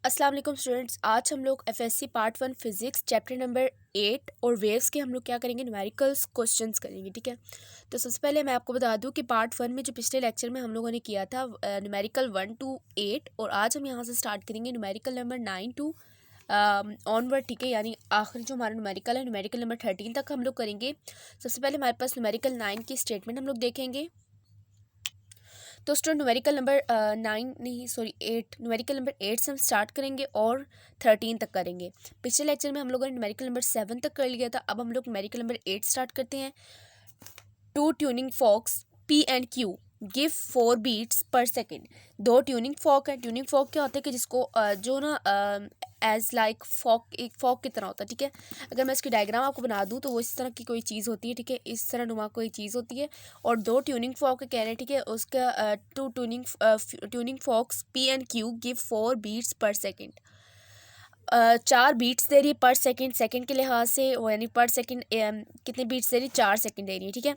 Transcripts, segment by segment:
अस्सलाम वालेकुम स्टूडेंट्स। आज हम लोग FSc part 1 physics chapter number 8 और वेव्स के हम लोग क्या करेंगे, न्यूमेरिकल्स क्वेश्चंस करेंगे। ठीक है, तो सबसे पहले मैं आपको बता दूं कि पार्ट 1 में जो पिछले लेक्चर में हम लोगों ने किया था न्यूमेरिकल 1 to 8, और आज हम यहां से स्टार्ट करेंगे न्यूमेरिकल नंबर 9 to ऑनवर्ड। ठीक है, यानी आखिर जो हमारा न्यूमेरिकल है, न्यूमेरिकल नंबर 13 तक हम लोग करेंगे। सबसे पहले हमारे पास न्यूमेरिकल 9 की स्टेटमेंट हम लोग देखेंगे। तो student numerical number 8 numerical number 8 से हम स्टार्ट करेंगे और 13 तक करेंगे। पिछले लेक्चर में हम लोगों ने न्यूमेरिकल नंबर 7 तक कर लिया था। अब हम लोग न्यूमेरिकल नंबर 8 स्टार्ट करते हैं। Two tuning forks P and Q give 4 beats per second. दो ट्यूनिंग फॉक है। ट्यूनिंग फॉक क्या होता है कि जिसको जो ना एज लाइक फॉक, एक फॉक की तरह होता है। ठीक है, अगर मैं इसकी डायग्राम आपको बना दूं तो वो इस तरह की कोई चीज़ होती है। ठीक है, इस तरह नुमा कोई चीज़ होती है और दो ट्यूनिंग फॉक कह रहे हैं। ठीक है, उसका two tuning forks P and Q give 4 beats per second. 4 beats दे रही है पर सेकेंड, सेकेंड के लिहाज से, यानी पर सेकेंड कितने बीट्स दे रही है, 4 सेकेंड दे रही है। ठीक है,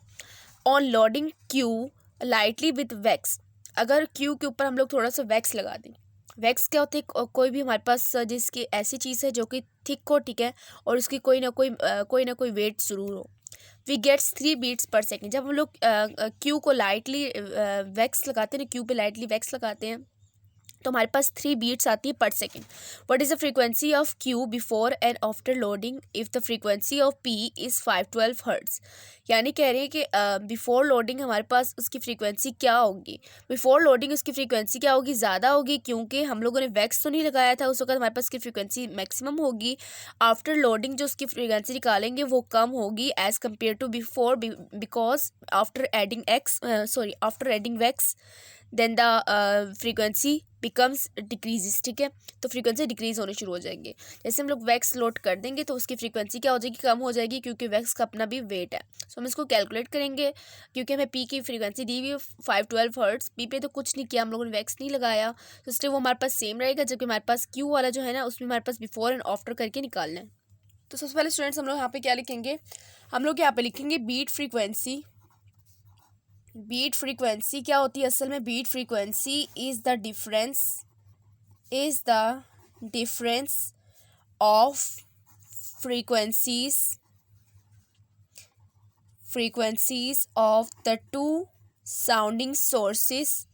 on loading Q lightly with wax. अगर क्यू के ऊपर हम लोग थोड़ा सा वैक्स लगा दें। वैक्स क्या होती है, कोई भी हमारे पास जिसकी ऐसी चीज़ है जो कि थिक हो। ठीक है, और उसकी कोई ना कोई वेट ज़रूर हो। We gets 3 beats per second. जब हम लोग क्यू को लाइटली वैक्स लगाते हैं, क्यू पे लाइटली वैक्स लगाते हैं, तो हमारे पास 3 बीट्स आती है पर second. What is the frequency of Q before and after loading if the frequency of P is 512 hertz. यानी कह रहे हैं कि बिफोर लोडिंग हमारे पास उसकी फ्रीक्वेंसी क्या होगी। बिफोर लोडिंग उसकी फ्रीक्वेंसी क्या होगी, ज़्यादा होगी, क्योंकि हम लोगों ने वैक्स तो नहीं लगाया था उस वक्त, हमारे पास उसकी फ्रीक्वेंसी मैक्सिमम होगी। आफ्टर लोडिंग जो उसकी फ्रीक्वेंसी निकालेंगे वो कम होगी as compare to before, because after adding wax then the frequency becomes decreases. ठीक है, तो फ्रीक्वेंसी डिक्रीज होने शुरू हो जाएंगे। जैसे हम लोग वैक्स लोड कर देंगे तो उसकी फ्रीक्वेंसी क्या हो जाएगी, कम हो जाएगी, क्योंकि वैक्स का अपना भी वेट है। सो हम इसको कैलकुलेट करेंगे। क्योंकि हमें पी की फ्रीक्वेंसी दी हुई है 512 हर्ट्ज़। पी पे तो कुछ नहीं किया, हम लोगों ने वैक्स नहीं लगाया, तो इसलिए वो हमारे पास सेम रहेगा। जबकि हमारे पास क्यू वाला जो है ना, उसमें हमारे पास बिफोर एंड आफ्टर करके निकालना है। तो सबसे पहले स्टूडेंट्स हम लोग यहाँ पे क्या लिखेंगे, हम लोग यहाँ पे लिखेंगे बीट फ्रीक्वेंसी। बीट फ्रीक्वेंसी क्या होती है असल में, beat frequency is the difference of frequencies of the two sounding sources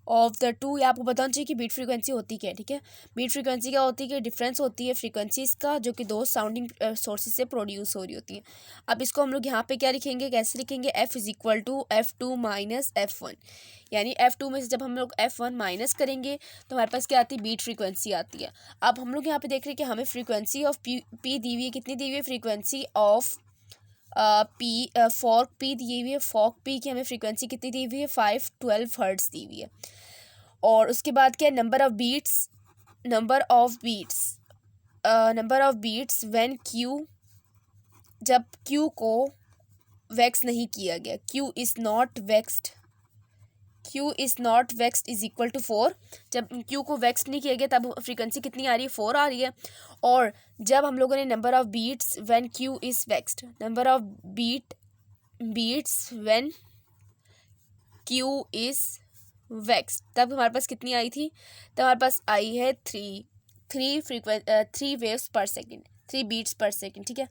of the two. या आपको बताना चाहिए कि बीट फ्रीक्वेंसी होती क्या है। ठीक है, बीट फ्रीक्वेंसी क्या होती है कि डिफरेंस होती है फ्रीक्वेंसीज का जो कि दो साउंडिंग सोर्सेज से प्रोड्यूस हो रही होती है। अब इसको हम लोग यहाँ पे क्या लिखेंगे, कैसे लिखेंगे, F is equal to F2 minus F1। यानी F2 में से जब हम लोग F1 माइनस करेंगे तो हमारे पास क्या आती है, बीट फ्रीक्वेंसी आती है। अब हम लोग यहाँ पे देख रहे हैं कि हमें फ्रीक्वेंसी ऑफ पी दी हुई है, कितनी दी हुई है, frequency of P fork P दी हुई है। फॉक पी की हमें फ्रीक्वेंसी कितनी दी हुई है, 512 हर्ट्ज़ दी हुई है। और उसके बाद क्या है, number of beats when Q, जब क्यू को वैक्स नहीं किया गया, Q is not waxed is equal to 4। जब क्यू को वैक्स नहीं किया गया तब फ्रीक्वेंसी कितनी आ रही है, 4 आ रही है। और जब हम लोगों ने number of beats when Q is waxed, number of beats when Q is waxed, तब हमारे पास कितनी आई थी, तब हमारे पास आई है 3 वेव्स पर सेकेंड, 3 बीट्स पर सेकेंड। ठीक है,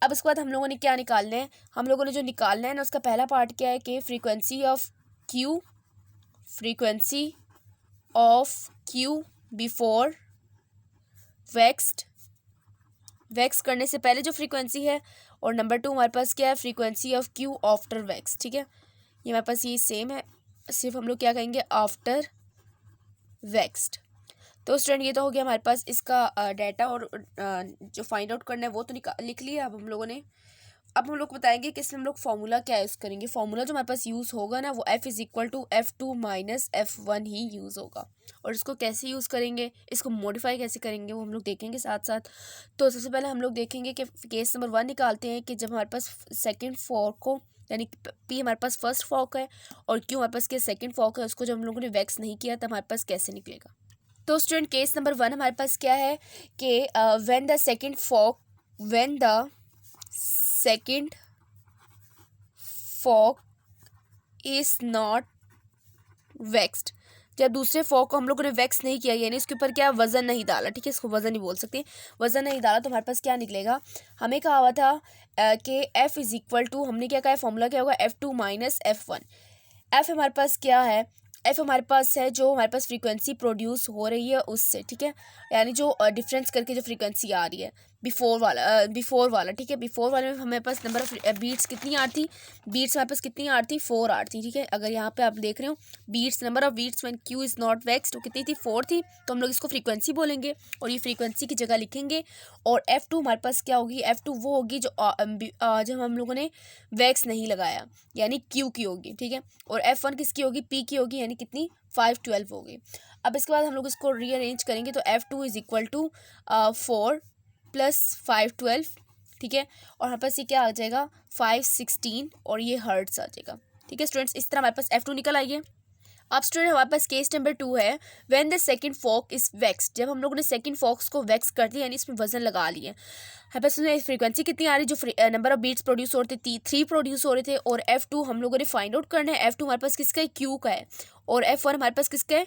अब उसके बाद हम लोगों ने क्या निकालना है, हम लोगों ने जो निकालना है ना, उसका पहला पार्ट क्या है कि frequency of Q before wax करने से पहले जो फ्रीक्वेंसी है, और नंबर 2 हमारे पास क्या है, frequency of Q after wax. ठीक है, ये हमारे पास ये सेम है, सिर्फ हम लोग क्या कहेंगे, आफ्टर वैक्स्ड। तो स्टूडेंट ये तो हो गया हमारे पास इसका डाटा, और जो फाइंड आउट करना है वो तो लिख लिया अब हम लोगों ने। अब हम लोग बताएंगे कि इसमें हम लोग फार्मूला क्या यूज़ करेंगे। फार्मूला जो हमारे पास यूज़ होगा ना, वो F is equal to F2 minus F1 ही यूज़ होगा। और इसको कैसे यूज़ करेंगे, इसको मॉडिफाई कैसे करेंगे, वो हम लोग देखेंगे साथ साथ। तो सबसे पहले हम लोग देखेंगे कि केस नंबर 1 निकालते हैं कि जब हमारे पास सेकेंड फॉक को, यानी पी हमारे पास फर्स्ट फॉक है और क्यू हमारे पास क्या सेकेंड फॉक है, उसको जब हम लोगों ने वैक्स नहीं किया तो हमारे पास कैसे निकलेगा। तो स्टूडेंट केस नंबर 1 हमारे पास क्या है कि when the second fork is not waxed, जब दूसरे फॉक को हम लोगों ने वैक्स नहीं किया, यानी उसके ऊपर क्या वज़न नहीं डाला, ठीक है, इसको वज़न नहीं बोल सकते, वज़न नहीं डाला, तो हमारे पास क्या निकलेगा, हमें कहा हुआ था कि F इज़ इक्वल टू, हमने क्या कहा है, फॉर्मूला क्या होगा, F2 माइनस F1। F हमारे पास क्या है, F हमारे पास है जो हमारे पास फ्रीक्वेंसी प्रोड्यूस हो रही है उससे, ठीक है, यानी जो डिफरेंस करके जो फ्रीक्वेंसी आ रही है बिफोर वाला, ठीक है, बिफोर वाले में हमारे पास नंबर ऑफ बीट्स कितनी आ रही थी, बीट्स हमारे पास कितनी आ रही थी, 4 आ रही थी, ठीक है। अगर यहाँ पे आप देख रहे हो beats, number of beats when Q is not waxed, तो कितनी थी, 4 थी, तो हम लोग इसको फ्रीक्वेंसी बोलेंगे और ये फ्रीक्वेंसी की जगह लिखेंगे। और F2 हमारे पास क्या होगी, F2 वो होगी जो जब हम लोगों ने वैक्स नहीं लगाया, यानी Q की होगी, ठीक है। और F1 किसकी होगी, P की होगी, यानी कितनी, 512 होगी। अब इसके बाद हम लोग इसको रीअरेंज करेंगे, तो F2 is equal to 4 plus 512, ठीक है, और हमारे पास ये क्या आ जाएगा, 516, और ये हर्ट्स आ जाएगा, ठीक है स्टूडेंट्स। इस तरह हमारे पास F2 निकल आई है। अब स्टूडेंट हमारे पास केस नंबर 2 है, when the second fork is wax, जब हम लोगों ने सेकंड फॉक्स को वैक्स कर दिया, यानी इसमें वजन लगा लिए, हमारे पास उसमें फ्रीक्वेंसी कितनी आ रही, जो नंबर ऑफ बीट्स प्रोड्यूस हो रहे थे 3 प्रोड्यूस हो रहे थे, और F2 हम लोगों ने फाइंड आउट करना है। F2 हमारे पास किसका है, Q का है, और F1 हमारे पास किसका है,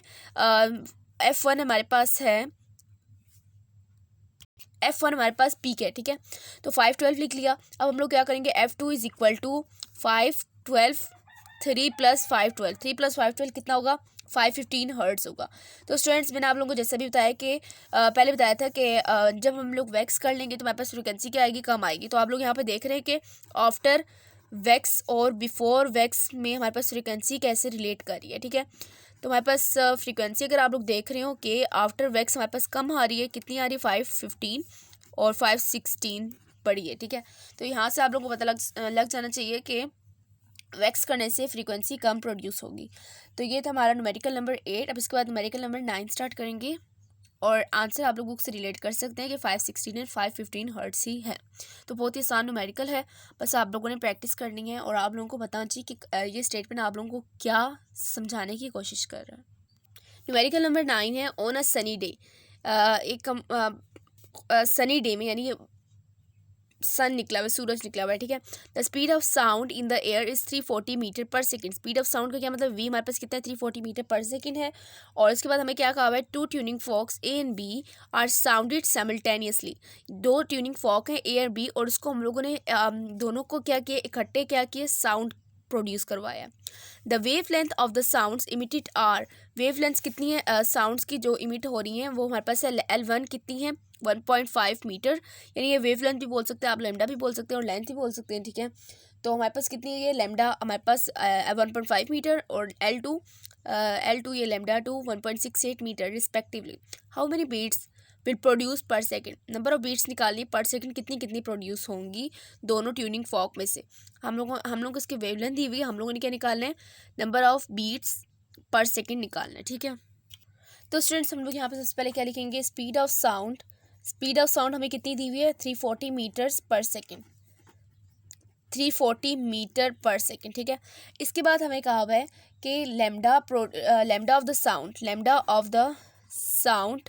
F1 हमारे पास है, F1 हमारे पास P का है, ठीक है। तो 512 लिख लिया। अब हम लोग क्या करेंगे, F2 is equal to 512, 3 plus 512, 3 plus 512 कितना होगा, 515 हर्ट्ज होगा। तो स्टूडेंट्स मैंने आप लोगों को जैसे भी बताया कि पहले बताया था कि जब हम लोग वैक्स कर लेंगे तो हमारे पास फ्रिक्वेंसी क्या आएगी, कम आएगी। तो आप लोग यहाँ पे देख रहे हैं कि आफ्टर वैक्स और बिफोर वैक्स में हमारे पास फ्रिक्वेंसी कैसे रिलेट कर रही है, ठीक है। तो हमारे पास फ्रीक्वेंसी अगर आप लोग देख रहे हो कि आफ्टर वैक्स हमारे पास कम आ रही है, कितनी आ रही है, 515 और 516 पड़ी है, ठीक है। तो यहाँ से आप लोगों को पता लग जाना चाहिए कि वैक्स करने से फ्रीक्वेंसी कम प्रोड्यूस होगी। तो ये था हमारा न्यूमेरिकल नंबर 8। अब इसके बाद न्यूमेरिकल नंबर 9 स्टार्ट करेंगे, और आंसर आप लोग बुक से रिलेट कर सकते हैं कि 516 और 515 हर्ट्ज ही है। तो बहुत ही आसान न्यूमेरिकल है, बस आप लोगों ने प्रैक्टिस करनी है, और आप लोगों को बताना चाहिए कि ये स्टेटमेंट आप लोगों को क्या समझाने की कोशिश कर रहा है। न्यूमेरिकल नंबर 9 है, on a sunny day, sunny day में, यानी सन निकला हुआ है, सूरज निकला हुआ है, ठीक है। The speed of sound in the air is 340 meter per second. Speed of sound का क्या मतलब, वी हमारे पास कितना है, 340 मीटर पर सेकंड है। और इसके बाद हमें क्या कहा हुआ है, 2 tuning forks A and B are sounded simultaneously. 2 tuning fork है ए और बी, और उसको हम लोगों ने दोनों को क्या किया, इकट्ठे क्या किए, साउंड प्रोड्यूस करवाया। The wavelength of the sounds emitted are, wavelength कितनी है साउंड्स की जो इमिट हो रही हैं, वो हमारे पास है L1 कितनी है, 1.5 मीटर, यानी ये वेव लेंथ भी बोल सकते हैं आप, लेमडा भी बोल सकते हैं और लेंथ भी बोल सकते हैं, ठीक है। तो हमारे पास कितनी है, ये लेमडा हमारे पास 1.5 मीटर, और L2 ये lambda 2 1.68 meter respectively. How many beats will produce per second, number of beats निकालनी पर सेकंड कितनी प्रोड्यूस होंगी दोनों ट्यूनिंग फॉक में से। हम लोग इसकी वेवलेंथ दी हुई है, हम लोगों ने क्या निकालना है, नंबर ऑफ बीट्स पर सेकंड निकालना है, ठीक है। तो स्टूडेंट्स हम लोग यहाँ पे सबसे पहले क्या लिखेंगे, स्पीड ऑफ साउंड हमें कितनी दी हुई है, 340 मीटर्स पर सेकंड, 340 मीटर पर सेकंड, ठीक है। इसके बाद हमें कहा हुआ है कि lambda of the sound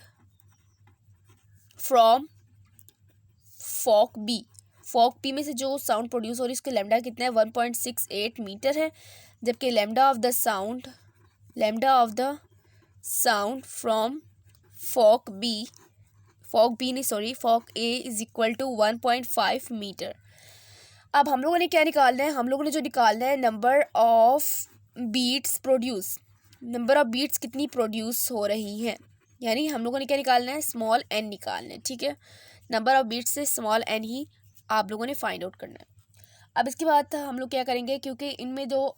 from fork B में से जो साउंड प्रोड्यूस हो रही है उसके लेमडा कितना है, 1.68 मीटर है, जबकि lambda of the sound from fork A is equal to 1.5 meter. अब हम लोगों ने क्या निकालना है, हम लोगों ने जो निकालना है नंबर ऑफ बीट्स कितनी प्रोड्यूस हो रही हैं, यानी हम लोगों ने क्या निकालना है, स्मॉल n निकालना है, ठीक है। नंबर ऑफ बीट्स से स्मॉल n ही आप लोगों ने फाइंड आउट करना है। अब इसके बाद हम लोग क्या करेंगे, क्योंकि इनमें तो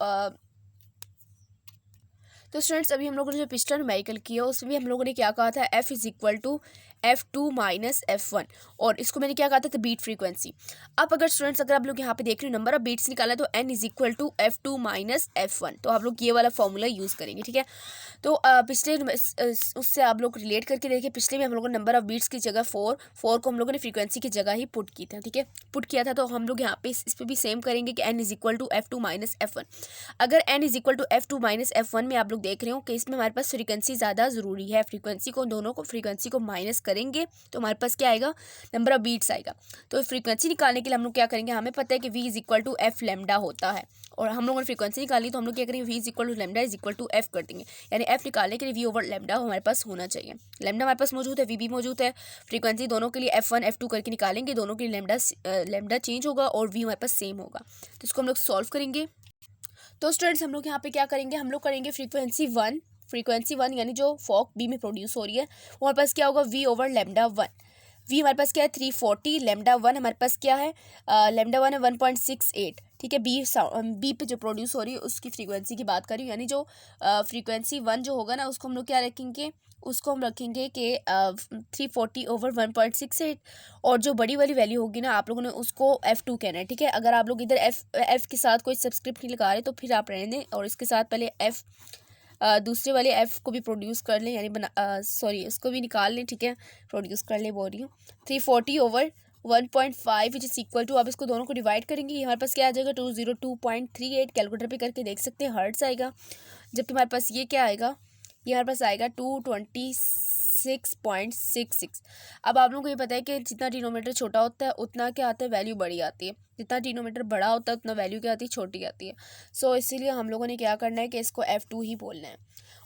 स्टूडेंट्स अभी हम लोगों ने जो पिछला न्यूमेरिकल किया उसमें भी हम लोगों ने क्या कहा था, F is equal to F2 minus F1, और इसको मैंने क्या कहा था, बीट फ्रीक्वेंसी। अब अगर स्टूडेंट्स अगर आप लोग यहाँ पे देख रहे हो नंबर ऑफ बीट्स निकाला तो N is equal to F2 minus F1, तो आप लोग ये वाला फॉर्मूला यूज़ करेंगे, ठीक है। तो पिछले उससे आप लोग रिलेट करके देखिए, पिछले में हम लोगों ने नंबर ऑफ बीट्स की जगह 4 को हम लोगों ने फ्रीक्वेंसी की जगह ही पुट की था, ठीक है, पुट किया था। तो हम लोग यहाँ पे इस पर भी सेम करेंगे कि N is equal to F2 minus F1। अगर N is equal to F2 minus F1 में आप लोग देख रहे हो कि इसमें हमारे पास फ्रीक्वेंसी ज़्यादा ज़रूरी है। फ्रीक्वेंसी को माइनस करेंगे तो हमारे पास क्या आएगा, नंबर ऑफ बीट्स आएगा। तो फ्रीक्वेंसी निकालने के लिए हम लोग क्या करेंगे, हमें पता है कि v is equal to F lambda होता है, और हम लोगों ने फ्रीक्वेंसी निकाली तो हम लोग क्या करेंगे, v is equal to lambda is equal to F कर देंगे। यानी एफ निकालने के लिए v ओवर लेमडा हमारे पास होना चाहिए। लेमडा हमारे पास मौजूद है, v भी मौजूद है। फ्रीक्वेंसी दोनों के लिए f1 f2 करके निकालेंगे, दोनों के लिए लेमडा चेंज होगा और v हमारे पास सेम होगा। तो इसको हम लोग सॉल्व करेंगे। तो स्टूडेंट्स हम लोग यहाँ पे क्या करेंगे, हम लोग करेंगे फ्रीक्वेंसी वन यानी जो फॉक बी में प्रोड्यूस हो रही है वो हमारे पास क्या होगा, v over lambda one. V हमारे पास क्या है 340, लेमडा वन हमारे पास क्या है, लेमडा वन है 1.68। ठीक है, बी पे जो प्रोड्यूस हो रही है उसकी फ्रीक्वेंसी की बात करी, यानी जो फ्रीक्वेंसी वन जो होगा ना उसको हम लोग क्या रखेंगे, उसको हम रखेंगे कि 340 ओवर 1.68, और जो बड़ी वाली वैल्यू होगी ना आप लोगों ने उसको F2 कहना है। ठीक है, अगर आप लोग इधर एफ के साथ कोई सब्सक्रिप्ट नहीं लगा रहे तो फिर आप रहने दें, और इसके साथ पहले एफ दूसरे वाले एफ को भी प्रोड्यूस कर लें, यानी उसको भी निकाल लें। ठीक है, प्रोड्यूस कर ले बोल रही हूँ। 340 over 1.5 which is equal to, आप इसको दोनों को डिवाइड करेंगे, हमारे पास क्या आ जाएगा 202.38। कैलकुलेटर पे करके देख सकते हैं, हर्ट्स आएगा। जबकि हमारे पास ये क्या आएगा, ये हमारे पास आएगा 226.66। अब आप लोगों को ये पता है कि जितना डिनोमीटर छोटा होता है उतना क्या आता है, वैल्यू बड़ी आती है। जितना डिनोमीटर बड़ा होता है उतना वैल्यू क्या आती है, छोटी आती है। सो इसीलिए हम लोगों ने क्या करना है कि इसको F2 ही बोलना है।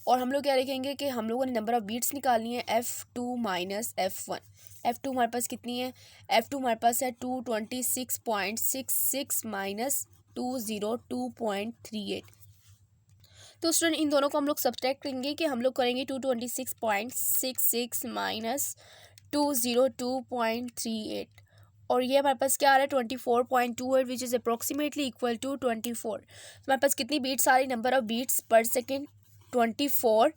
और हम लोग क्या लिखेंगे कि हम लोगों ने नंबर ऑफ बीट्स निकालनी है, F2 माइनस F1। F2 हमारे पास कितनी है, F2 हमारे पास है 226.66 माइनस 202.38। तो स्टूडेंट इन दोनों को हम लोग सब्ट्रैक्ट करेंगे कि हम लोग करेंगे 226.66 माइनस 202.38, और ये हमारे पास क्या आ रहा है 24.28 which is approximately equal to 24। हमारे पास कितनी बीट्स आ रही, number of beats per second 24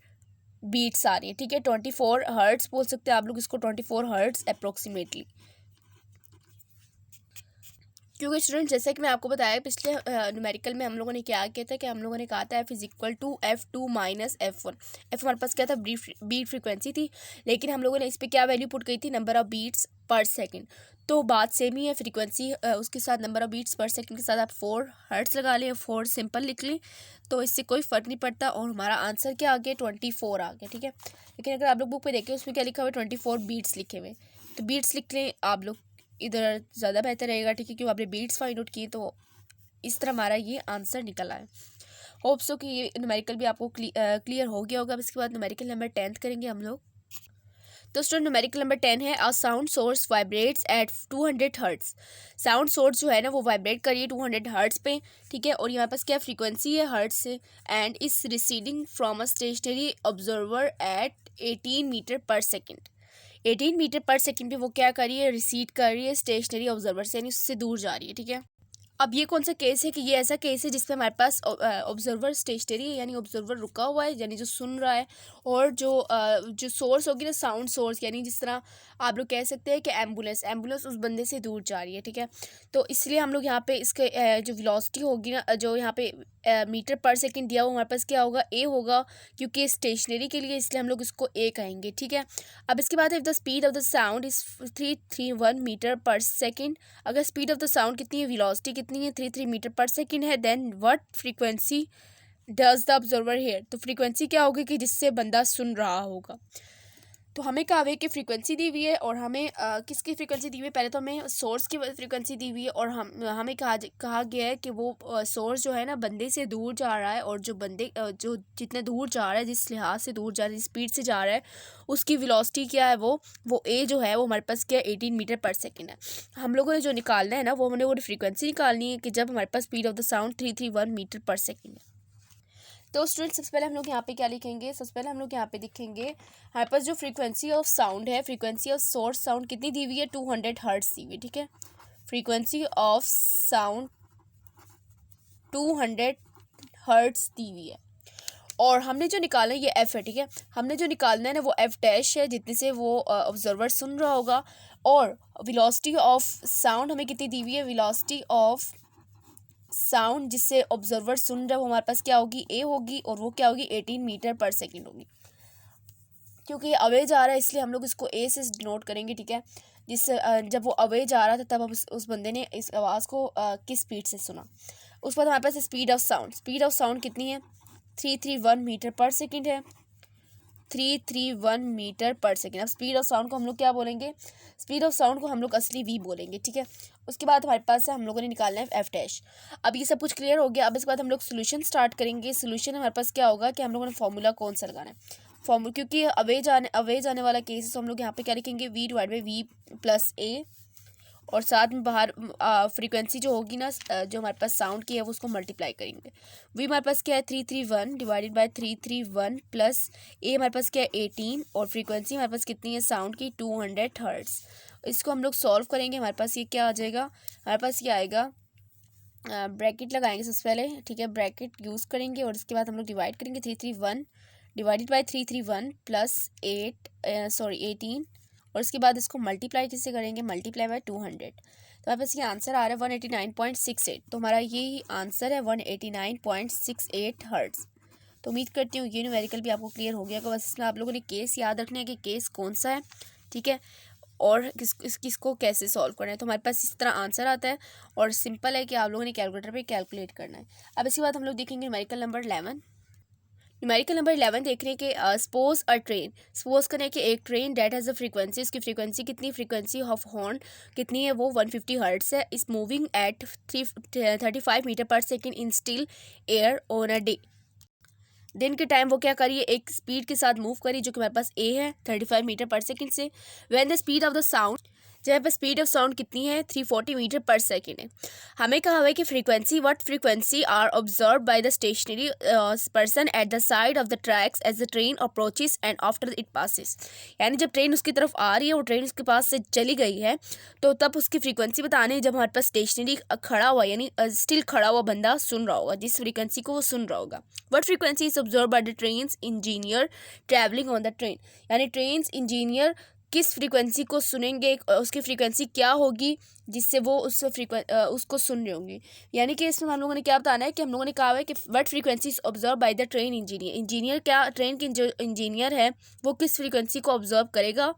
beats आ रही है। ठीक है, 24 हर्ट्स बोल सकते हैं आप लोग इसको, 24 हर्ट्स अप्रोक्सीमेटली। क्योंकि स्टूडेंट जैसे कि मैं आपको बताया पिछले न्यूमेरिकल में हम लोगों ने क्या किया था कि हम लोगों ने कहा था F is equal to F2 minus F1। F हमारे पास क्या था, बीट फ्रीक्वेंसी थी, लेकिन हम लोगों ने इस पर क्या वैल्यू पुट की थी, नंबर ऑफ बीट्स पर सेकंड। तो बात सेम ही है, फ्रीक्वेंसी उसके साथ नंबर ऑफ बीट्स पर सेकंड के साथ आप 4 हर्ट्स लगा लें, 4 सिंपल लिख लें, तो इससे कोई फ़र्क नहीं पड़ता, और हमारा आंसर क्या आ गया 24 आ गया। ठीक है, लेकिन अगर आप लोग बुक पे देखें उसमें क्या लिखा हुआ है 24 बीट्स लिखे हुए, तो बीट्स लिख लें आप लोग, इधर ज़्यादा बेहतर रहेगा। ठीक है, क्योंकि आपने बीट्स फाइंड आउट किए, तो इस तरह हमारा ये आंसर निकला है। होप सो कि ये न्यूमेरिकल भी आपको क्लियर हो गया होगा। अब इसके बाद न्यूमेरिकल नंबर 10 करेंगे हम लोग। तो स्टूडेंट न्यूमेरिकल नंबर 10 है, a sound source vibrates at 200 hertz. Sound source जो है ना वो वाइब्रेट करिए 200 हर्ट्स पे। ठीक है, और यहाँ पास क्या फ्रीक्वेंसी है हर्ट्स से, and is receding from a stationary observer at 18 meter per second. 18 meter per second पे वो क्या कर रही है, रिसीड कर रही है स्टेशनरी ऑब्जर्वर से, यानी उससे दूर जा रही है। ठीक है, अब ये कौन सा केस है कि ये ऐसा केस है जिसपे हमारे पास ऑब्जर्वर स्टेशनरी है, यानी ऑब्जर्वर रुका हुआ है, यानी जो सुन रहा है, और जो सोर्स होगी ना साउंड सोर्स, यानी जिस तरह आप लोग कह सकते हैं कि एम्बुलेंस उस बंदे से दूर जा रही है। ठीक है, तो इसलिए हम लोग यहाँ पे इसके जो वेलोसिटी होगी ना, जो यहाँ पे मीटर पर सेकंड दिया हुआ हमारे पास क्या होगा, ए होगा, क्योंकि स्टेशनरी के लिए, इसलिए हम लोग इसको ए कहेंगे। ठीक है, अब इसके बाद if the speed of the sound is 331 metre per second, अगर स्पीड ऑफ द साउंड कितनी है, वेलोसिटी कितनी है, 33 मीटर पर सेकेंड है, then what frequency does the observer hear, तो फ्रीक्वेंसी क्या होगी कि जिससे बंदा सुन रहा होगा। तो हमें कहा है कि फ्रीक्वेंसी दी हुई है, और हमें किसकी फ्रीक्वेंसी दी हुई है, पहले तो हमें सोर्स की फ्रीक्वेंसी दी हुई है, और हमें कहा गया है कि वो सोर्स जो है ना बंदे से दूर जा रहा है, और जो बंदे जो जितने दूर जा रहा है, जिस लिहाज से दूर जा रहा है, जिस स्पीड से जा रहा है, उसकी वेलोसिटी क्या है, वो ए जो है वो हमारे पास क्या है 18 मीटर पर सेकेंड है। हम लोगों ने जो निकालना है ना वो हमने वो फ्रीक्वेंसी निकालनी है कि जब हमारे पास speed of the sound 331 metre per second है। तो स्टूडेंट सबसे पहले हम लोग यहाँ पे क्या लिखेंगे, सबसे पहले हम लोग यहाँ पे लिखेंगे हमारे पास जो फ्रीक्वेंसी ऑफ साउंड है, फ्रीक्वेंसी ऑफ सोर्स साउंड कितनी दी हुई है, 200 हर्ट्स दी हुई है। ठीक है, फ्रीक्वेंसी ऑफ साउंड 200 हर्ट्स दी हुई है, और हमने जो निकालना है ये एफ है। ठीक है, हमने जो निकालना है ना वो एफ डैश है, जितने से वो ऑब्जर्वर सुन रहा होगा, और वेलोसिटी ऑफ साउंड हमें कितनी दी हुई है, वेलोसिटी ऑफ साउंड जिससे ऑब्जर्वर सुन रहा है वो हमारे पास क्या होगी, ए होगी, और वो क्या होगी 18 मीटर पर सेकेंड होगी। क्योंकि ये अवे जा रहा है इसलिए हम लोग इसको ए से डिनोट करेंगे। ठीक है, जिससे जब वो अवे जा रहा था तब हम उस बंदे ने इस आवाज़ को किस स्पीड से सुना। उसके बाद हमारे पास स्पीड ऑफ साउंड कितनी है, 331 मीटर पर सेकेंड है, 331 मीटर पर सेकेंड। अब स्पीड ऑफ साउंड को हम लोग क्या बोलेंगे, स्पीड ऑफ साउंड को हम लोग असली वी बोलेंगे, ठीक है। उसके बाद हमारे पास है, हम लोगों ने निकालना है एफ डैश। अब ये सब कुछ क्लियर हो गया। अब इसके बाद हम लोग सोल्यूशन स्टार्ट करेंगे। सोल्यूशन हमारे पास क्या होगा कि हम लोगों ने फॉर्मूला कौन सा लगाना है, फॉर्मूला, क्योंकि अवेज आने वाला केस है, तो हम लोग यहाँ पे क्या लिखेंगे, V divide by V plus A, और साथ में बाहर फ्रीक्वेंसी जो होगी ना, जो हमारे पास साउंड की है, वो उसको मल्टीप्लाई करेंगे। वी हमारे पास क्या है 331 डिवाइडेड बाय 331 प्लस ए हमारे पास क्या है 18, और फ्रीक्वेंसी हमारे पास कितनी है साउंड की 200 हर्ट्ज़। इसको हम लोग सॉल्व करेंगे। हमारे पास ये क्या आ जाएगा, हमारे पास ये आएगा, ब्रैकेट लगाएंगे सबसे पहले, ठीक है, ब्रैकेट यूज़ करेंगे, और इसके बाद हम लोग डिवाइड करेंगे 331 डिवाइडेड बाय 331 प्लस 18, और उसके बाद इसको मल्टीप्लाई किससे करेंगे, मल्टीप्लाई बाय 200। तो हमारे पास ये आंसर आ रहा है 189.68। तो हमारा ये आंसर है 189.68 हर्ट्ज़। तो उम्मीद करती हूँ ये न्यूमेरिकल भी आपको क्लियर हो गया होगा। बस इसमें आप लोगों ने केस याद रखना है कि केस कौन सा है, ठीक है, और किसको कैसे सॉल्व करना है। तो हमारे पास इस तरह आंसर आता है, और सिंपल है कि आप लोगों ने कैलकुलेटर पे कैलकुलेट करना है। अब इसके बाद हम लोग देखेंगे न्यूमेरिकल नंबर 11। न्यूमेरिकल नंबर 11 देख रहे हैं कि सपोज करें कि एक train that has a frequency, उसकी फ्रीक्वेंसी कितनी, फ्रीक्वेंसी ऑफ हॉर्न कितनी है, वो 150 हर्ट्ज़ है, is moving at 35 meter per second in still air on a day. दिन के टाइम वो क्या करिए, एक स्पीड के साथ मूव करिए, जो कि हमारे पास ए है 35 मीटर पर सेकेंड से। When the speed of the sound, जहाँ पर स्पीड ऑफ साउंड कितनी है 340 मीटर पर सेकेंड है। हमें कहा हुआ है कि frequency, what frequency are observe by the stationary person at the side of the tracks as the train approaches and after it passes. यानी जब ट्रेन उसकी तरफ आ रही है, वो ट्रेन उसके पास से चली गई है, तो तब उसकी फ्रीक्वेंसी बतानी है जब हमारे पास स्टेशनरी खड़ा हुआ, यानी स्टिल खड़ा हुआ बंदा सुन रहा होगा, जिस फ्रीक्वेंसी को वो सुन रहा होगा। What frequency is observe by the train engineer travelling on the train, यानी ट्रेन इंजीनियर किस फ्रीक्वेंसी को सुनेंगे, उसकी फ्रीक्वेंसी क्या होगी जिससे वो उसको सुन रहे होंगे। यानी कि इसमें हम लोगों ने क्या बताना है कि हम लोगों ने कहा है कि what frequency is observe by the train engineer क्या ट्रेन के जो इंजीनियर है वो किस फ्रीक्वेंसी को ऑब्जर्व करेगा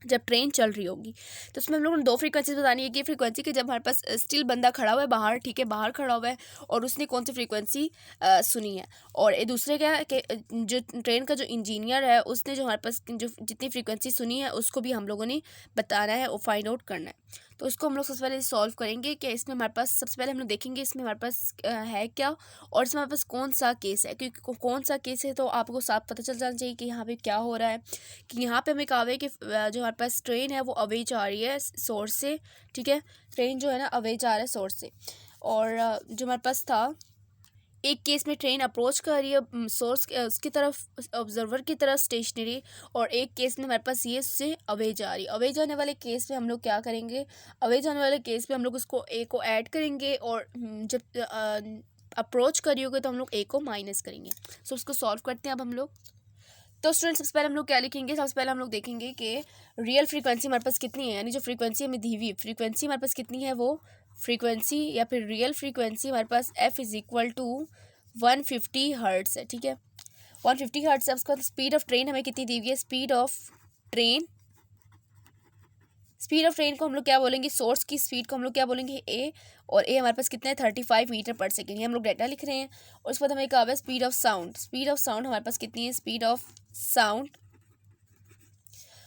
जब ट्रेन चल रही होगी। तो उसमें हम लोगों ने दो फ्रीक्वेंसीज बतानी है कि फ्रीक्वेंसी के जब हमारे पास स्टिल बंदा खड़ा हुआ है बाहर, ठीक है, बाहर खड़ा हुआ है, और उसने कौन सी फ्रीक्वेंसी सुनी है, और ये दूसरे क्या है कि जो ट्रेन का जो इंजीनियर है उसने जो हमारे पास जो जितनी फ्रीक्वेंसी सुनी है उसको भी हम लोगों ने बताना है और फाइंड आउट करना है। तो इसको हम लोग सबसे पहले सॉल्व करेंगे कि इसमें हमारे पास, सबसे पहले हम लोग देखेंगे इसमें हमारे पास है क्या, और इसमें हमारे पास कौन सा केस है, क्योंकि कौन सा केस है तो आपको साफ पता चल जाना चाहिए कि यहाँ पे क्या हो रहा है। कि यहाँ पे हमें कहा है कि जो हमारे पास ट्रेन है वो अवे जा रही है सोर्स से, ठीक है, ट्रेन जो है ना अवे जा रहा है सोर्स से, और जो हमारे पास था एक केस में ट्रेन अप्रोच कर रही है सोर्स उसकी तरफ, ऑब्जर्वर की तरफ स्टेशनरी, और एक केस में हमारे पास ये उससे अवे जा रही है। अवे जाने वाले केस में हम लोग क्या करेंगे, अवे जाने वाले केस में हम लोग उसको ए को ऐड करेंगे, और जब अप्रोच करी होगी तो हम लोग ए को माइनस करेंगे। सो उसको सॉल्व करते हैं अब हम लोग। तो स्टूडेंट्स सबसे पहले हम लोग क्या लिखेंगे, सबसे पहले हम लोग देखेंगे कि रियल फ्रीक्वेंसी हमारे पास कितनी है, यानी जो फ्रीक्वेंसी हमें दी हुई फ्रीक्वेंसी हमारे पास कितनी है, वो फ्रीक्वेंसी या फिर रियल फ्रीक्वेंसी हमारे पास F is equal to 150 hertz है, ठीक है, 150 हर्ट्स है। उसके बाद स्पीड ऑफ ट्रेन हमें कितनी दी हुई है, स्पीड ऑफ ट्रेन को हम लोग क्या बोलेंगे, सोर्स की स्पीड को हम लोग क्या बोलेंगे ए, और ए हमारे पास कितना है 35 मीटर पर सेकेंड, ये हम लोग डाटा लिख रहे हैं। और उसके बाद हमें कहा है स्पीड ऑफ साउंड हमारे पास कितनी है, स्पीड ऑफ साउंड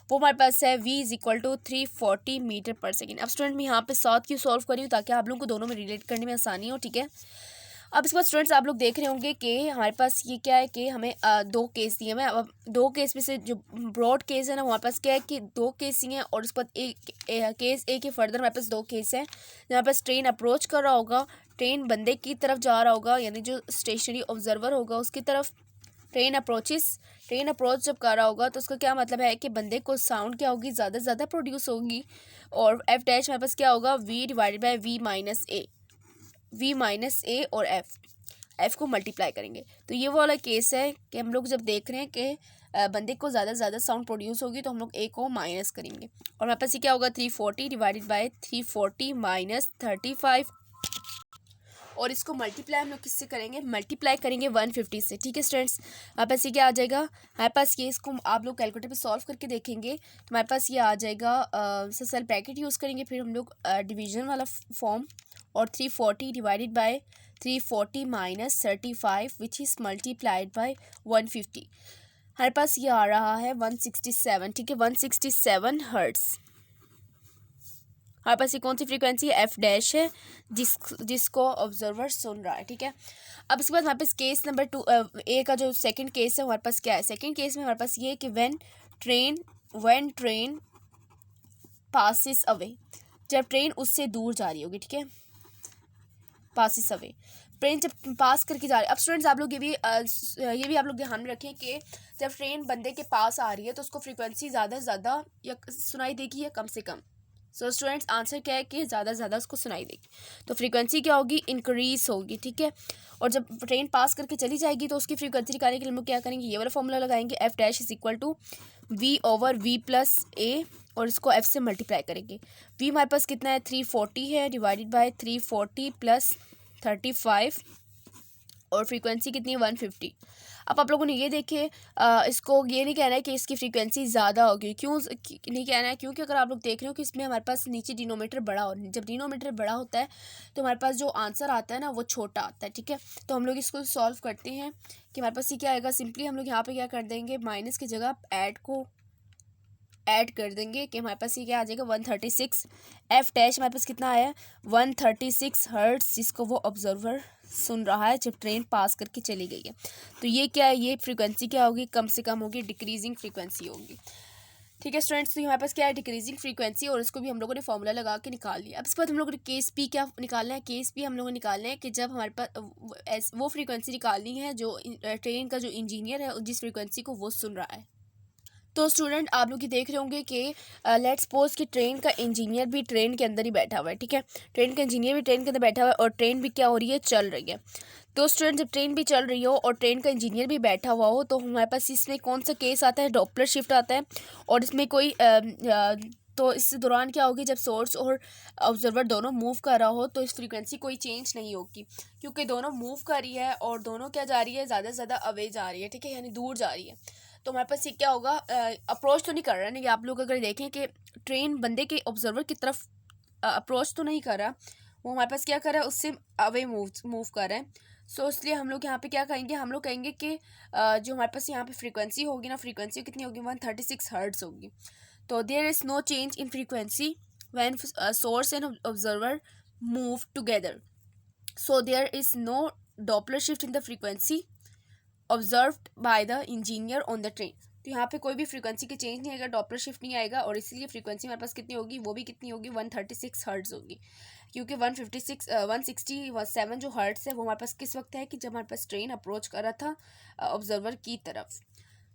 वो हमारे पास है v is equal to 340 meter per second. अब स्टूडेंट मैं यहाँ पे साथ क्यों सॉल्व करी हूँ, ताकि आप लोगों को दोनों में रिलेट करने में आसानी हो, ठीक है। अब इसके बाद स्टूडेंट्स आप लोग देख रहे होंगे कि हमारे पास ये क्या है कि हमें दो केस दिए हैं। अब दो केस में से जो ब्रॉड केस है ना हमारे पास क्या है कि दो केस ही हैं, और उसके बाद केस ए के फर्दर हमारे पास दो केस हैं। जहाँ पास ट्रेन अप्रोच कर रहा होगा, ट्रेन बंदे की तरफ जा रहा होगा, यानी जो स्टेशनरी ऑब्जर्वर होगा उसकी तरफ ट्रेन अप्रोच जब कर रहा होगा तो उसका क्या मतलब है कि बंदे को साउंड क्या होगी, ज़्यादा से ज़्यादा प्रोड्यूस होगी, और एफ डैश हमारे पास क्या होगा, V divided by V minus A, और एफ को मल्टीप्लाई करेंगे। तो ये वाला केस है कि हम लोग जब देख रहे हैं कि बंदे को ज़्यादा से ज़्यादा साउंड प्रोड्यूस होगी तो हम लोग ए को माइनस करेंगे, और हमारे पास ये क्या होगा 340 डिवाइडेड बाई 340 माइनस 35, और इसको मल्टीप्लाई हम लोग किससे करेंगे, मल्टीप्लाई करेंगे 150 से, ठीक है स्टूडेंट्स। हमारे पास ये क्या आ जाएगा, हमारे पास ये इसको आप लोग कैलकुलेटर पे सॉल्व करके देखेंगे तो हमारे पास ये आ जाएगा, सेल ब्रैकेट यूज़ करेंगे, फिर हम लोग डिवीजन वाला फॉर्म, और 340 divided by 340 minus 35 which is multiplied by 150। हमारे पास ये आ रहा है 167, ठीक है, 167 हर्ट्स। हमारे पास ये कौन सी फ्रीक्वेंसी है, एफ डैश है, जिसको ऑब्जर्वर सुन रहा है, ठीक है। अब इसके बाद हमारे पास केस नंबर 2 ए का जो सेकंड केस है हमारे पास क्या है। सेकंड केस में हमारे पास ये है कि व्हेन ट्रेन पासिस अवे, जब ट्रेन उससे दूर जा रही होगी, ठीक है, पासिस अवे, ट्रेन जब पास करके जा रही है। अब स्टूडेंट्स आप लोग ये भी आप लोग ध्यान में रखें कि जब ट्रेन बंदे के पास आ रही है तो उसको फ्रीक्वेंसी ज़्यादा से ज़्यादा या सुनाई देगी या कम से कम। सो स्टूडेंट्स आंसर क्या है कि ज़्यादा से ज़्यादा उसको सुनाई देगी, तो फ्रीक्वेंसी क्या होगी, इंक्रीज होगी, ठीक है। और जब ट्रेन पास करके चली जाएगी तो उसकी फ्रीक्वेंसी निकालने के लिए हम लोग क्या करेंगे, ये वाला फॉर्मूला लगाएंगे, F dash is equal to V/V+A, और इसको एफ से मल्टीप्लाई करेंगे। V हमारे पास कितना है, 340 है, डिवाइडेड बाय 340 + 35, और फ्रीक्वेंसी कितनी है, 150। अब आप लोगों ने ये देखे, इसको ये नहीं कहना है कि इसकी फ्रीक्वेंसी ज़्यादा होगी, क्यों नहीं कहना है, क्योंकि अगर आप लोग देख रहे हो कि इसमें हमारे पास नीचे डिनोमीटर बड़ा हो, जब डिनोमीटर बड़ा होता है तो हमारे पास जो आंसर आता है ना वो छोटा आता है, ठीक है। तो हम लोग इसको सॉल्व करते हैं कि हमारे पास ये क्या आएगा, सिंपली हम लोग यहाँ पे क्या कर देंगे, माइनस की जगह ऐड कर देंगे कि हमारे पास ये क्या आ जाएगा, 136। एफ डैश हमारे पास कितना आया, 136 हर्ट्स, जिसको वो ऑब्जर्वर सुन रहा है जब ट्रेन पास करके चली गई है। तो ये क्या है, ये फ्रीक्वेंसी क्या होगी, कम से कम होगी, डिक्रीजिंग फ्रीक्वेंसी होगी, ठीक है स्टूडेंट्स। तो हमारे पास क्या है, डिक्रीजिंग फ्रीक्वेंसी, और इसको भी हम लोगों ने फॉर्मूला लगा के निकाल लिया। अब इसके बाद हम लोगों ने केस पी क्या निकालना है, केस पी हम लोगों ने निकालना है कि जब हमारे पास वो फ्रीक्वेंसी निकालनी है जो ट्रेन का जो इंजीनियर है जिस फ्रीक्वेंसी को वो सुन रहा है। तो स्टूडेंट आप लोग ये देख रहे होंगे कि लेट्स सपोज कि ट्रेन का इंजीनियर भी ट्रेन के अंदर ही बैठा हुआ है, ठीक है, ट्रेन का इंजीनियर भी ट्रेन के अंदर बैठा हुआ है और ट्रेन भी क्या हो रही है, चल रही है। तो स्टूडेंट जब ट्रेन भी चल रही हो और ट्रेन का इंजीनियर भी बैठा हुआ हो तो हमारे पास इसमें कौन सा केस आता है, डॉपलर शिफ्ट आता है। और इसमें कोई तो इस दौरान क्या होगी, जब सोर्स और ऑब्जर्वर दोनों मूव कर रहा हो तो इस फ्रीक्वेंसी कोई चेंज नहीं होगी, क्योंकि दोनों मूव कर रही है और दोनों क्या जा रही है, ज़्यादा से ज़्यादा अवे जा रही है, ठीक है, यानी दूर जा रही है। तो हमारे पास ये क्या होगा, अप्रोच तो नहीं कर रहा है ना, आप लोग अगर देखें कि ट्रेन बंदे के ऑब्जर्वर की तरफ अप्रोच तो नहीं कर रहा, वो हमारे पास क्या कर रहा है, उससे अवे मूव कर रहा है। सो इसलिए हम लोग यहाँ पे क्या कहेंगे, हम लोग कहेंगे कि जो हमारे पास यहाँ पे फ्रीक्वेंसी होगी ना, फ्रीक्वेंसी कितनी होगी, 136 हर्ट्ज होगी। तो there is no change in frequency when source and observer move together, so there is no Doppler shift in the frequency observed by the engineer on the train. तो यहाँ पे कोई भी फ्रीक्वेंसी के चेंज नहीं आएगा, डॉपलर शिफ्ट नहीं आएगा, और इसलिए फ्रीक्वेंसी हमारे पास कितनी होगी, वो भी कितनी होगी, 136 हर्ट्ज होगी, क्योंकि 167 जो हर्ट्स है वो हमारे पास किस वक्त है कि जब हमारे पास ट्रेन अप्रोच कर रहा था ऑब्जर्वर की तरफ।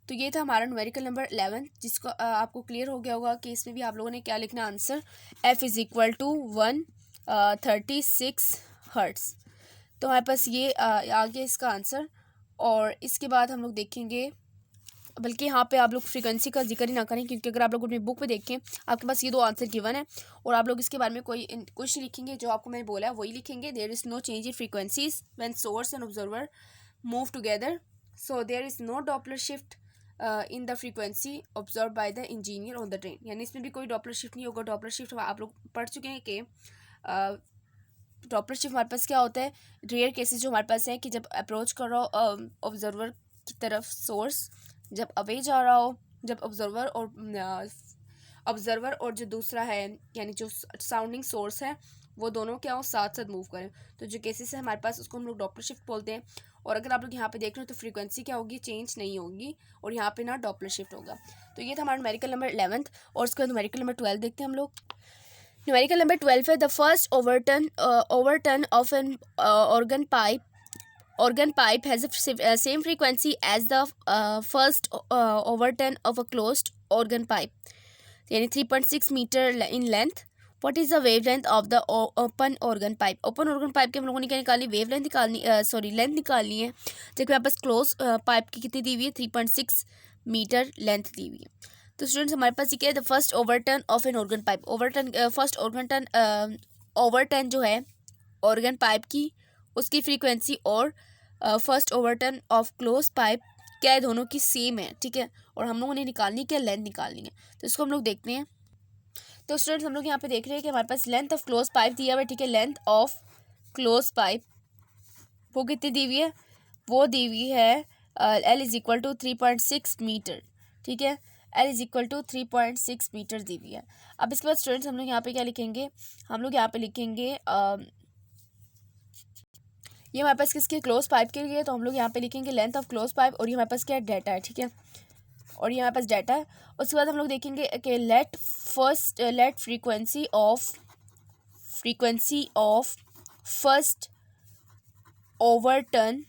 तो ये था हमारा न्यूमेरिकल नंबर 11, जिसको आपको क्लियर हो गया होगा कि इसमें भी आप लोगों ने क्या लिखना answer, F is equal to 136 hertz. तो हमारे पास ये आ गया इसका आंसर। और इसके बाद हम लोग देखेंगे, बल्कि यहाँ पे आप लोग फ्रीक्वेंसी का जिक्र ही ना करें, क्योंकि अगर आप लोग अपनी बुक में देखें आपके पास ये दो आंसर गिवन है और आप लोग इसके बारे में कोई कुछ नहीं लिखेंगे, जो आपको मैंने बोला है वही लिखेंगे। There is no change in frequencies when source and observer move together, so there is no Doppler shift in the frequency observe by the engineer on the train, यानी इसमें भी कोई डॉपलर शिफ्ट नहीं होगा। डॉपलर शिफ्ट आप लोग पढ़ चुके हैं कि डॉपलर शिफ्ट हमारे पास क्या होता है, रेयर केसेस जो हमारे पास है कि जब अप्रोच कर रहा हो ऑब्जर्वर की तरफ सोर्स, जब अवे जा रहा हो, जब ऑब्जर्वर और जो दूसरा है यानी जो साउंडिंग सोर्स है वो दोनों क्या हो, साथ साथ मूव करें, तो जो केसेस है हमारे पास उसको हम लोग डॉपलर शिफ्ट बोलते हैं। और अगर आप लोग यहाँ पे देख रहे हो तो फ्रीक्वेंसी क्या होगी, चेंज नहीं होगी, और यहाँ पे ना डॉपलर शिफ्ट होगा। तो ये था हमारा न्यूमेरिकल नंबर 11, और उसके बाद न्यूमेरिकल नंबर 12 देखते हैं हम लोग। न्यूमेरिकल नंबर 12 है, the first overtone of an organ pipe has a same frequency as the first overturn of a closed organ pipe, यानी 3.6 metre in length. What is the wavelength of the open organ pipe? Open organ pipe के हम लोगों ने क्या निकाली, wavelength निकालनी, length निकालनी है, जबकि हमारे पास क्लोज पाइप की कितनी दी हुई है, 3.6 मीटर लेंथ दी हुई है। तो स्टूडेंट्स हमारे पास ये क्या है, the first overtone of an organ pipe, first overturn जो है ऑर्गन पाइप की उसकी फ्रीक्वेंसी और first overtone of close pipe क्या है, दोनों की सेम है, ठीक है, और हम लोगों ने निकालनी क्या, लेंथ निकालनी है। तो इसको हम लोग देखते हैं। तो स्टूडेंट्स हम लोग यहाँ पे देख रहे हैं कि हमारे पास लेंथ ऑफ क्लोज पाइप दिया हुआ है, ठीक है, लेंथ ऑफ क्लोज पाइप वो कितनी दी हुई है, वो दी हुई है L is equal to 3.6 metre, ठीक है। L is equal to 3.6 metre दी हुई है। अब इसके बाद स्टूडेंट्स हम लोग यहाँ पे क्या लिखेंगे, हम लोग यहाँ पे लिखेंगे ये हमारे पास किसके क्लोज पाइप के लिए, तो हम लोग यहाँ पे लिखेंगे लेंथ ऑफ क्लोज पाइप, और ये हमारे पास क्या है, डाटा है, ठीक है, और ये हमारे पास डाटा है। उसके बाद हम लोग देखेंगे कि let frequency of first overtone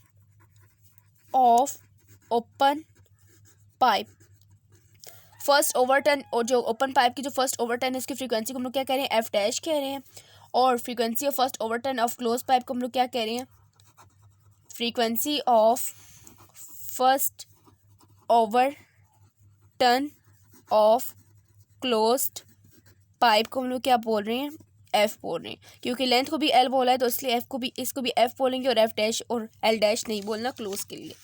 of open pipe, first overtone, और जो ओपन पाइप की जो फर्स्ट ओवरटर्न है उसकी फ्रीक्वेंसी को हम लोग क्या कह रहे हैं, एफ डैश कह रहे हैं, और frequency of first overtone of close pipe को हम लोग क्या कह रहे हैं, frequency of first overtone of closed pipe को हम लोग क्या बोल रहे हैं, एफ बोल रहे हैं, क्योंकि लेंथ को भी एल बोला है तो इसलिए एफ को भी, इसको भी एफ बोलेंगे, और एफ डैश और एल डैश नहीं बोलना क्लोज के लिए,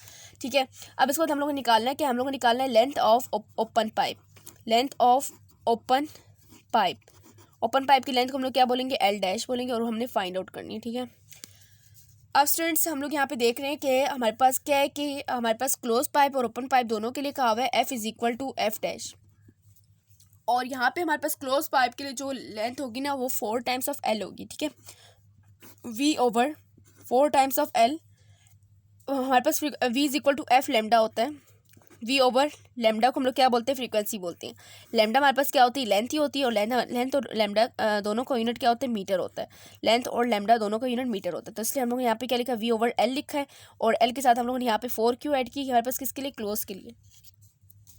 ठीक है। अब इसको हम लोग को निकालना है कि हम लोग को निकालना है length of open pipe, length of open pipe, open pipe की लेंथ को हम लोग क्या बोलेंगे, एल डैश बोलेंगे, और हमने फाइंड आउट करनी है, ठीक है। अब स्टूडेंट्स हम लोग यहाँ पे देख रहे हैं कि हमारे पास क्या है कि हमारे पास क्लोज पाइप और ओपन पाइप दोनों के लिए कहा हुआ है F is equal to F dash, और यहाँ पे हमारे पास क्लोज पाइप के लिए जो लेंथ होगी ना वो 4 टाइम्स ऑफ एल होगी, ठीक है, V over 4 times of L. हमारे पास V is equal to F lambda होता है, वी ओवर लेमडा को हम लोग क्या बोलते हैं, फ्रीक्वेंसी बोलते हैं। लेमडा हमारे पास क्या होती है, लेंथ ही होती है, और लेंथ और लेमडा दोनों को यूनिट क्या होता है, मीटर होता है, लेंथ और लेमडा दोनों का यूनिट मीटर होता है, तो इसलिए हम लोग यहाँ पे क्या लिखा है, वी ओवर एल लिखा है, और एल के साथ हम लोगों ने यहाँ पे 4 क्यों ऐड की, हमारे पास किसके लिए, क्लोज के लिए।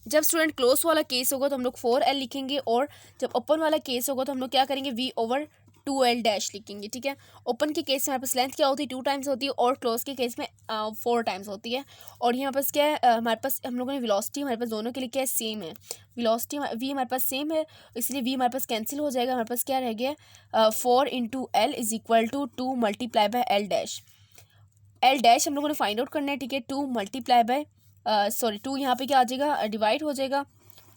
जब स्टूडेंट क्लोज वाला केस होगा तो हम लोग 4L लिखेंगे, और जब ओपन वाला केस होगा तो हम लोग क्या करेंगे, V ओवर 2L डैश लिखेंगे, ठीक है। ओपन के केस में हमारे पास लेंथ क्या होती है, 2 टाइम्स होती है, और क्लोज के केस में 4 टाइम्स होती है। और ये हमारे पास क्या है, हमारे पास हम लोगों ने वेलोसिटी हमारे पास दोनों के लिए क्या है, सेम है, वेलोसिटी V हमारे पास सेम है, इसलिए V हमारे पास कैंसिल हो जाएगा, हमारे पास क्या रह गया, 4 into L is equal to 2 multiply by L dash. L dash हम लोगों ने फाइंड आउट करना है, ठीक है, 2 मल्टीप्लाई बाय 2 यहाँ पे क्या आ जाएगा, डिवाइड हो जाएगा,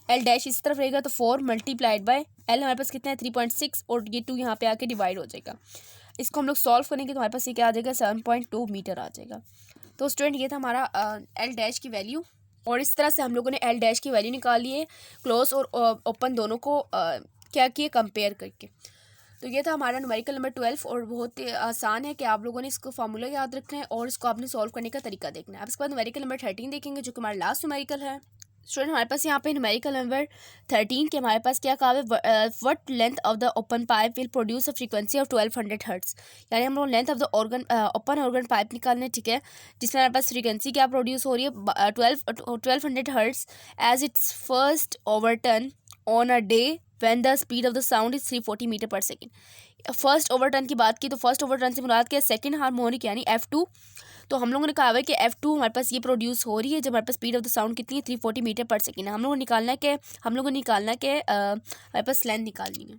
एल डैश इस तरफ रहेगा, तो 4 मल्टीप्लाइड बाय एल हमारे पास कितना है, 3.6, और ये 2 यहाँ पे आके डिवाइड हो जाएगा। इसको हम लोग सॉल्व करेंगे तो हमारे पास ये क्या आ जाएगा, 7.2 मीटर आ जाएगा। तो स्टूडेंट ये था हमारा एल डैश की वैल्यू, और इस तरह से हम लोगों ने एल डैश की वैल्यू निकाली है क्लोज और ओपन दोनों को क्या किए, कंपेयर करके। तो ये था हमारा न्यूमेरिकल नंबर 12, और बहुत ही आसान है कि आप लोगों ने इसको फार्मूला याद रखना है और इसको आपने सॉल्व करने का तरीका देखना है। अब इसके बाद न्यूमेरिकल नंबर 13 देखेंगे, जो कि हमारा लास्ट न्यूमेरिकल है। स्टूडेंट हमारे पास यहाँ पे न्यूमेरिकल नंबर 13 के हमारे पास क्या कहा है, what length of the open pipe will produce a frequency of 1200 hertz, यानी हम लोग length of the open organ pipe निकालने, ठीक है, जिसमें हमारे पास फ्रीक्वेंसी क्या प्रोड्यूस हो रही है, 1200 hertz as its first overtone on a day when the speed of the sound is 340 meter per second. First overtone की बात की तो फर्स्ट ओवरटर्न से मुराद क्या है, सेकंड हार्मोनिक यानी F2। तो हम लोगों ने कहा है कि F2 हमारे पास ये प्रोड्यूस हो रही है जब हमारे पास स्पीड ऑफ द साउंड कितनी है, 340 मीटर पर सेकेंड। हम लोगों को निकालना है हमारे पास लेंथ निकालनी है।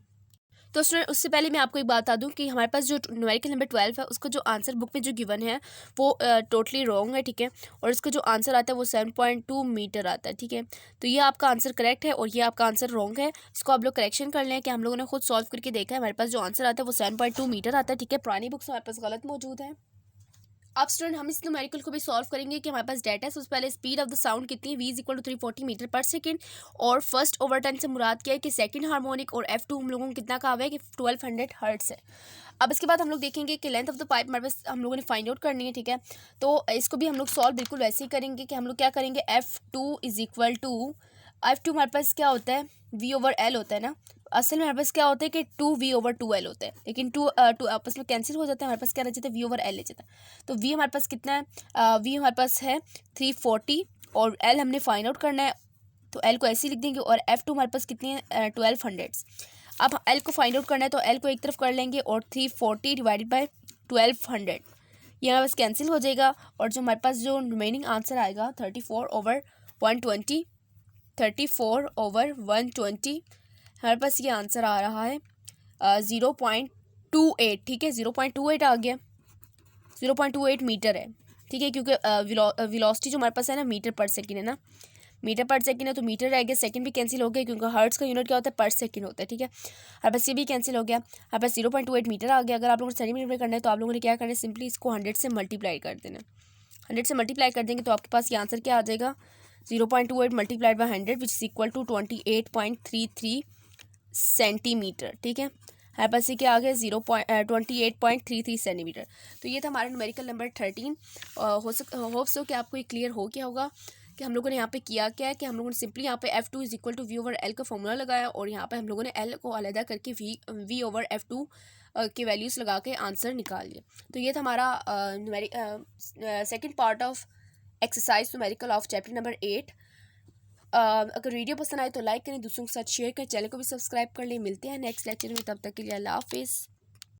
तो स्टूडेंट उससे पहले मैं आपको एक बात बता दूं कि हमारे पास जो न्यूमेरिकल नंबर 12 है उसका जो आंसर बुक में जो गिवन है वो टोटली रॉन्ग है, ठीक है, और इसका जो आंसर आता है वो 7.2 मीटर आता है, ठीक है। तो ये आपका आंसर करेक्ट है और ये आपका आंसर रॉन्ग है। इसको आप लोग करेक्शन कर लें कि हम लोगों ने खुद सॉल्व करके देखा है, हमारे पास जो आंसर आता है वो 7.2 मीटर आता है, ठीक है। पुरानी बुक्स में हमारे पास गलत मौजूद है। अब स्टूडेंट हम इस न्यूमेरिकल को भी सॉल्व करेंगे कि हमारे पास डाटा है। सबसे पहले स्पीड ऑफ द साउंड कितनी है, V is equal to 340 meter per second, और फर्स्ट ओवरटर्न से मुराद क्या है कि सेकंड हार्मोनिक, और F2 हम लोगों को कितना कहा हुआ है कि 1200 हर्ट्ज है। अब इसके बाद हम लोग देखेंगे कि लेंथ ऑफ द पाइप हमारे पास हम लोगों ने फाइंड आउट करनी है, ठीक है। तो इसको भी हम लोग सॉल्व बिल्कुल वैसे ही करेंगे कि हम लोग क्या करेंगे, F2 इज इक्वल टू हमारे पास क्या होता है, V ओवर L होता है ना। असल में हमारे पास क्या होता है कि 2V ओवर 2L होता है, लेकिन 2 आपस में कैंसिल हो जाता है, हमारे पास क्या रह जाता है, V ओवर L रह जाता है। तो V हमारे पास कितना है, V हमारे पास है 340, और L हमने फाइंड आउट करना है, तो L को ऐसे ही लिख देंगे, और F2 हमारे पास कितनी है, 1200। अब L को फाइंड आउट करना है तो L को एक तरफ कर लेंगे, और 340 डिवाइडेड बाई 1200 ये हमारे पास कैंसिल हो जाएगा, और जो हमारे पास जो रिमेनिंग आंसर आएगा 34 ओवर 120 हमारे पास ये आंसर आ रहा है 0.28, ठीक है, 0.28 आ गया, 0.28 मीटर है, ठीक है, क्योंकि वेलोसिटी जो हमारे पास है ना मीटर पर सेकेंड है ना, मीटर पर सेकंड है तो मीटर रह गया, सेकंड भी कैंसिल हो गया क्योंकि हर्ट्स का यूनिट क्या होता है, पर सेकंड होता है, ठीक है। हमारे पास ये भी कैंसिल हो गया, हमारे पास 0.28 मीटर आ गया। अगर आप लोगों को सेंटीमीटर में करना है तो आप लोगों ने क्या करना है, सिंपली इसको 100 से मल्टीप्लाई कर देना। 100 से मल्टीप्लाई कर देंगे तो आपके पास ये आंसर क्या आ जाएगा, 0.28 multiplied by 100 which is equal to 28.33 centimeter, ठीक है। हमारे पास ये क्या आ गया, 28.33 सेंटीमीटर। तो ये था हमारा न्यूमेरिकल नंबर 13। होप सो कि आपको ये क्लियर हो गया होगा कि हम लोगों ने यहाँ पे किया क्या है कि हम लोगों ने सिंपली यहाँ पे F2 is equal to V over L का फॉर्मूला लगाया और यहाँ पे हम लोगों ने L को अलग करके V ओवर F2 के वैल्यूज़ लगा के आंसर निकाल लिए। तो ये था हमारा second part of exercise numerical of chapter number 8। अगर वीडियो पसंद आए तो लाइक करें, दूसरों के साथ शेयर करें, चैनल को भी सब्सक्राइब कर लें। मिलते हैं नेक्स्ट लेक्चर में, तब तक के लिए अल्लाह हाफिज़।